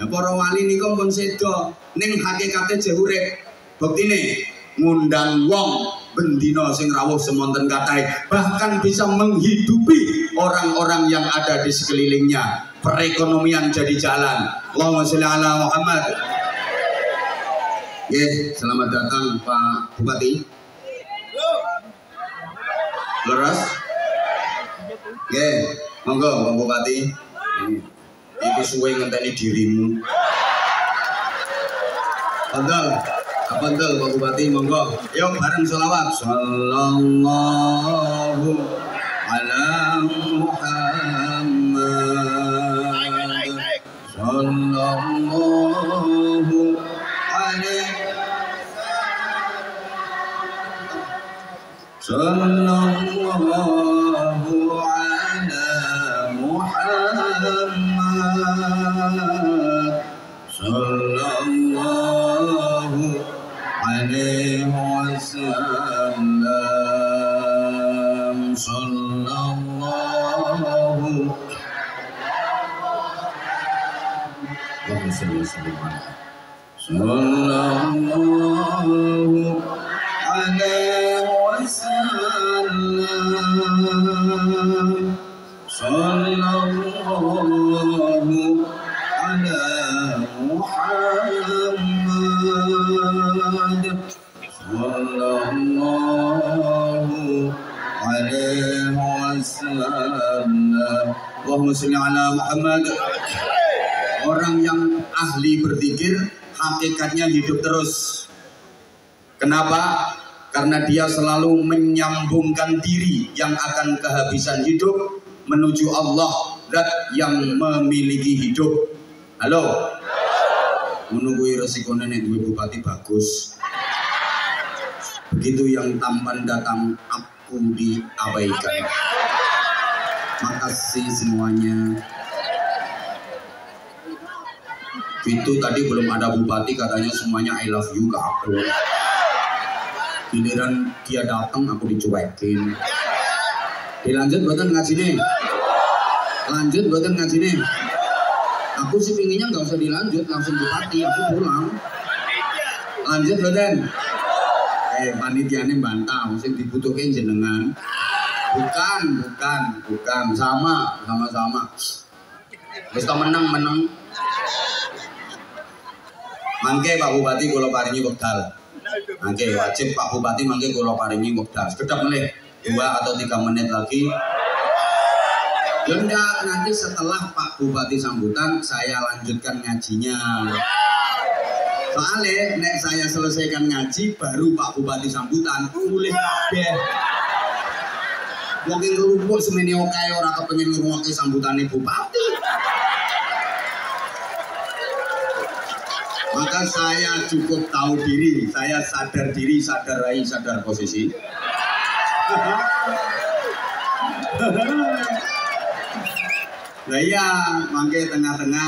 Ya para wali niku pun sedo ning hakikate jauh urip. Buktine ngundang wong bendino sing rawuh semonten kathah, bahkan bisa menghidupi orang-orang yang ada di sekelilingnya. Perekonomian jadi jalan. Allahumma sholli ala Muhammad. Selamat datang Pak Bupati. Leres? Monggo Pak Bupati. Iki suwe ngenteni dirimu. Abandel Pak Bupati, monggo. Yuk bareng sholawat. Sallallahu ala Muhammad. Sallallahu alaihi. Sallallahu ala Muhammad. Sallallahu alaihi wasallam. Sallallahu sallallahu alaihi wasallam. Sallallahu ala Muhammad. Sallallahu alaihi wasallam. Allahumma sholli ala Muhammad. Orang yang ahli berzikir hakikatnya hidup terus. Kenapa? Karena dia selalu menyambungkan diri yang akan kehabisan hidup menuju Allah, zat yang memiliki hidup. Halo. Menunggu resikonya nih duwe bupati bagus. Begitu yang tampan datang, aku diabaikan. Makasih semuanya. Itu tadi belum ada bupati katanya semuanya I love you ke aku. Giliran dia datang aku dicuekin. Dilanjut buatan ngaji nih. Lanjut buatan ngaji nih. Aku sih pinginnya nggak usah dilanjut, langsung bupati aku pulang. Lanjut buatan. Panitiane bantah, mesti dibutuhin jenengan. Bukan, sama. Wis menang. Mangke Pak Bupati kula paringi wekdal. Mangke wajib Pak Bupati mangke kula paringi wekdal. Sekedap meneh 2 atau 3 menit lagi. Yunda nanti setelah Pak Bupati sambutan saya lanjutkan ngajinya. Soalnya nek saya selesaikan ngaji baru Pak Bupati sambutan mulih kabeh. Mungkin kerupuk semene oke ora kepengin ngrungokke sambutane bupati. Maka saya cukup tahu diri, saya sadar diri, sadar rai, sadar posisi. Nah iya, mangke tengah-tengah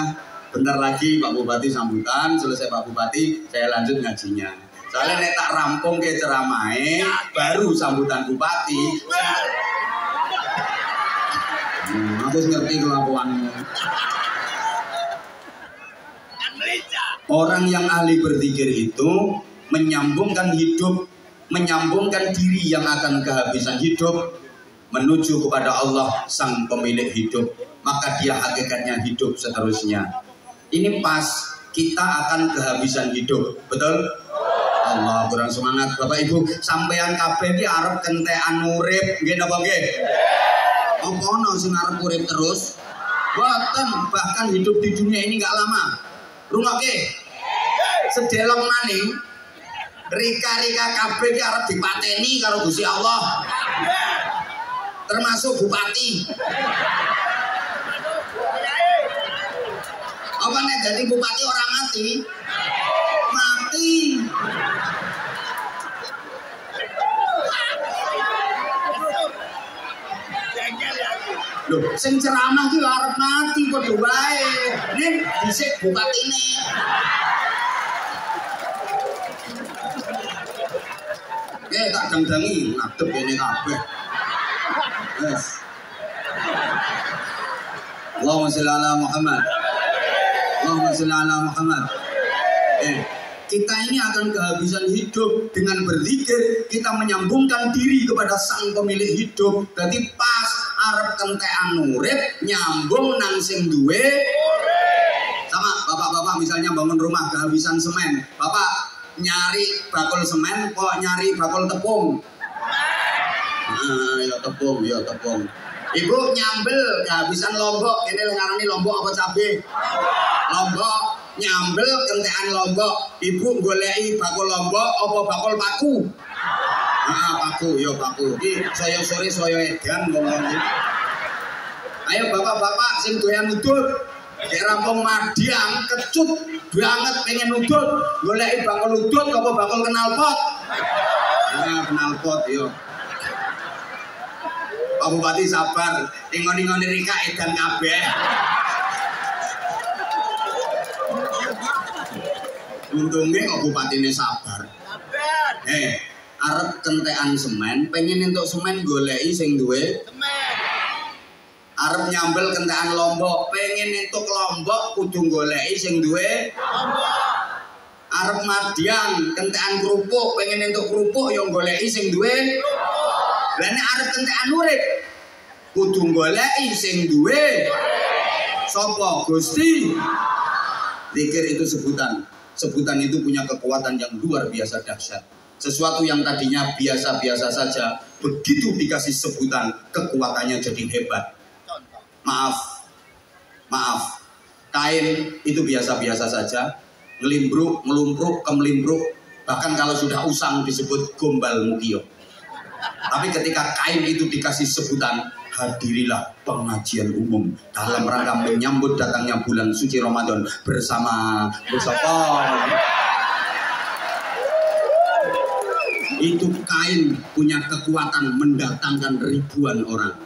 bentar lagi Pak Bupati sambutan, selesai Pak Bupati saya lanjut ngajinya. Soalnya nek tak rampung ke ceramahnya, baru sambutan Bupati. Aku ngerti kelakuanmu. Orang yang ahli berzikir itu menyambungkan hidup, menyambungkan diri yang akan kehabisan hidup menuju kepada Allah sang pemilik hidup, maka dia hakikatnya hidup seterusnya. Ini pas kita akan kehabisan hidup, betul? Allah, kurang semangat Bapak Ibu. Sampean kabeh iki arep kentekan urip, nggih napa nggih? Apa ono sing arep urip terus? Boten, bahkan hidup di dunia ini enggak lama. Rungokke. Sedeleng maning rika-rika kabeh iki arep dipateni karo Gusti Allah. Termasuk bupati. Apa nek jadi bupati orang mati? Mati. Loh, sing ceramah ki arep mati padha wae. Ning dhisik bupatine. Tak dangdangi ngadep kene kabeh. Yes. Allahumma sholli ala Muhammad. Allahumma sholli ala Muhammad. Kita ini akan kehabisan hidup. Dengan berzikir kita menyambungkan diri kepada sang pemilik hidup. Jadi pas arep kentekan urip nyambung nang sing duwe. Sama bapak-bapak misalnya bangun rumah kehabisan semen, bapak nyari bakul semen kok nyari bakul tepung. Ya tepung, ya tepung. Ibu nyambel kehabisan lombok, ini ngarani lombok apa cabe? Lombok, nyambel kentekan lombok. Ibu goleki bakul lombok apa bakul paku? Paku, ya paku. Iki saya sore saya edan ngomong iki. Ayo bapak-bapak sing doyan udut, nek rampung Madiang kecut banget pengen udut, goleki bakul udut apa bakul knalpot? Knalpot yo. Pak Bupati sabar, ingon-ingon rika edan kabeh. Untungnya kok bupatine sabar. Arep kentekan semen, pengen entuk semen goleki sing duwe semen. Arep nyambel kentekan lombok, pengen entuk lombok kudu goleki sing duwe lombok. Arep Madiang kentekan kerupuk, pengen entuk kerupuk yo goleki sing duwe kerupuk. Lah nek arep kentekan urip kudu goleki sing duwe sapa? Gusti. Zikir itu sebutan. Sebutan itu punya kekuatan yang luar biasa dahsyat. Sesuatu yang tadinya biasa-biasa saja, begitu dikasih sebutan, kekuatannya jadi hebat. Maaf. Kain itu biasa-biasa saja, ngelimbruk, ngelumpruk, kemelimbruk, bahkan kalau sudah usang disebut gombal mukio. Tapi ketika kain itu dikasih sebutan, hadirilah pengajian umum dalam rangka menyambut datangnya bulan suci Ramadan bersama itu kain punya kekuatan mendatangkan ribuan orang.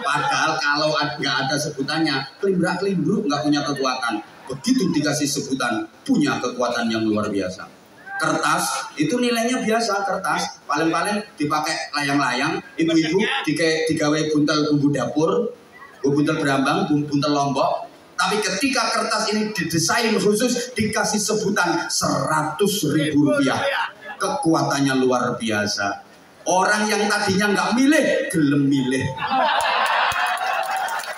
Padahal kalau nggak ada sebutannya, kelimbrak-kelimbruk nggak punya kekuatan. Begitu dikasih sebutan, punya kekuatan yang luar biasa. Kertas itu nilainya biasa, kertas paling-paling dipakai layang-layang, ibu-ibu digawe buntel bumbu dapur, buntel berambang, buntel lombok. Tapi ketika kertas ini didesain khusus, dikasih sebutan 100.000 rupiah, kekuatannya luar biasa. Orang yang tadinya nggak milih, gelem milih.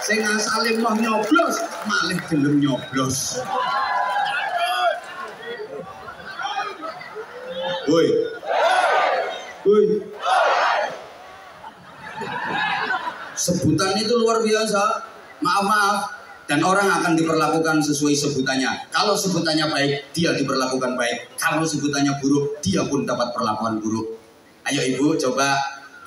Sing asale mau nyoblos, malah gelem nyoblos. Woi. Sebutan itu luar biasa. Maaf. Dan orang akan diperlakukan sesuai sebutannya. Kalau sebutannya baik, dia diperlakukan baik. Kalau sebutannya buruk, dia pun dapat perlakuan buruk. Ayo ibu, coba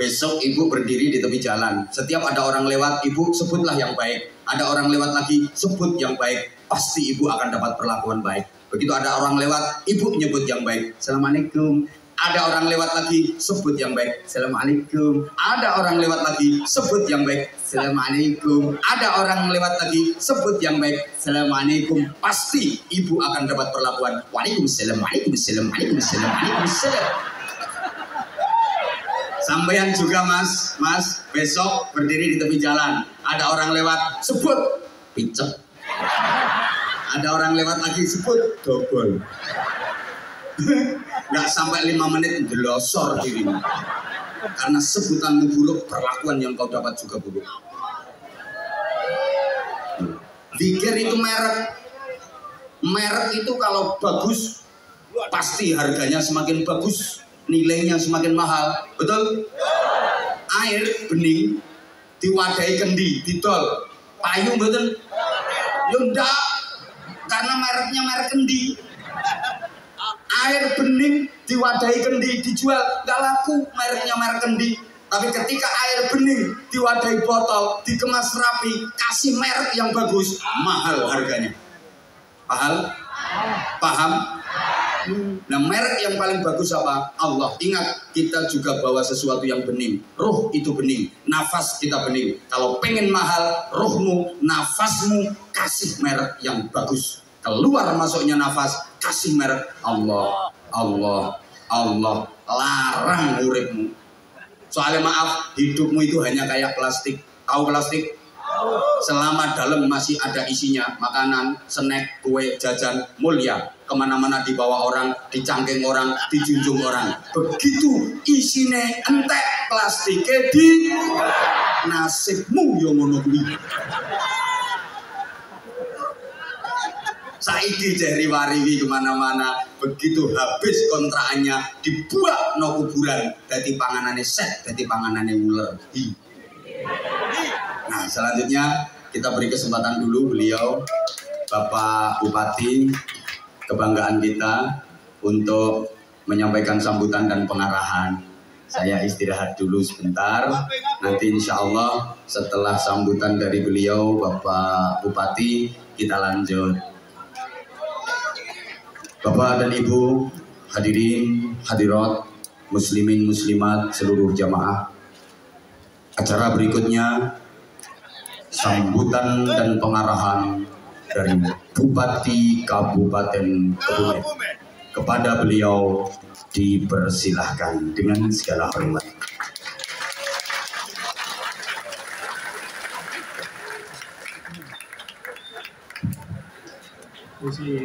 besok ibu berdiri di tepi jalan. Setiap ada orang lewat, ibu sebutlah yang baik. Ada orang lewat lagi, sebut yang baik. Pasti ibu akan dapat perlakuan baik. Begitu ada orang lewat, ibu nyebut yang baik. Assalamualaikum. Ada orang lewat lagi, sebut yang baik. Assalamualaikum. Ada orang lewat lagi, sebut yang baik. Assalamualaikum. Ada orang lewat lagi, sebut yang baik. Assalamualaikum. Pasti ibu akan dapat perlakuan. Waalaikumsalam, waalaikumsalam, waalaikumsalam, waalaikumsalam. Sampean juga mas, besok berdiri di tepi jalan. Ada orang lewat, sebut picek. Ada orang lewat lagi, sebut dobol. Nggak sampai 5 menit delosor dirimu. Karena sebutanmu buruk, perlakuan yang kau dapat juga buruk. Zikir itu merek. Merek itu kalau bagus, pasti harganya semakin bagus, nilainya semakin mahal. Betul? Air bening diwadahi kendi, didol. Payung betul? Ya enggak. Karena mereknya merek kendi. Air bening diwadahi kendi dijual nggak laku, mereknya merek kendi. Tapi ketika air bening diwadahi botol, dikemas rapi, kasih merek yang bagus, mahal harganya. Paham? Nah, merek yang paling bagus apa? Allah. Ingat, kita juga bawa sesuatu yang bening. Ruh itu bening, nafas kita bening. Kalau pengen mahal, ruhmu, nafasmu, kasih merek yang bagus. Keluar masuknya nafas, kasih merek Allah. Larang uripmu. Soalnya maaf, hidupmu itu hanya kayak plastik. Tahu plastik? Selama dalam masih ada isinya, makanan, snack, kue, jajan, mulia. Kemana-mana dibawa orang, dicangking orang, dijunjung orang. Begitu isine entek, plastiknya di nasibmu yang ngono kuwi. Saiki jari wariwi kemana-mana, begitu habis kontrakannya dibuat no kuburan, dadi panganane set, dadi panganane ular. Nah, selanjutnya kita beri kesempatan dulu beliau Bapak Bupati, kebanggaan kita, untuk menyampaikan sambutan dan pengarahan. Saya istirahat dulu sebentar. Nanti insya Allah setelah sambutan dari beliau Bapak Bupati kita lanjut. Bapak dan Ibu, hadirin, hadirat, muslimin, muslimat, seluruh jamaah. Acara berikutnya, sambutan dan pengarahan dari Bupati Kabupaten Kebumen. Kepada beliau dipersilahkan dengan segala hormat. Terima kasih.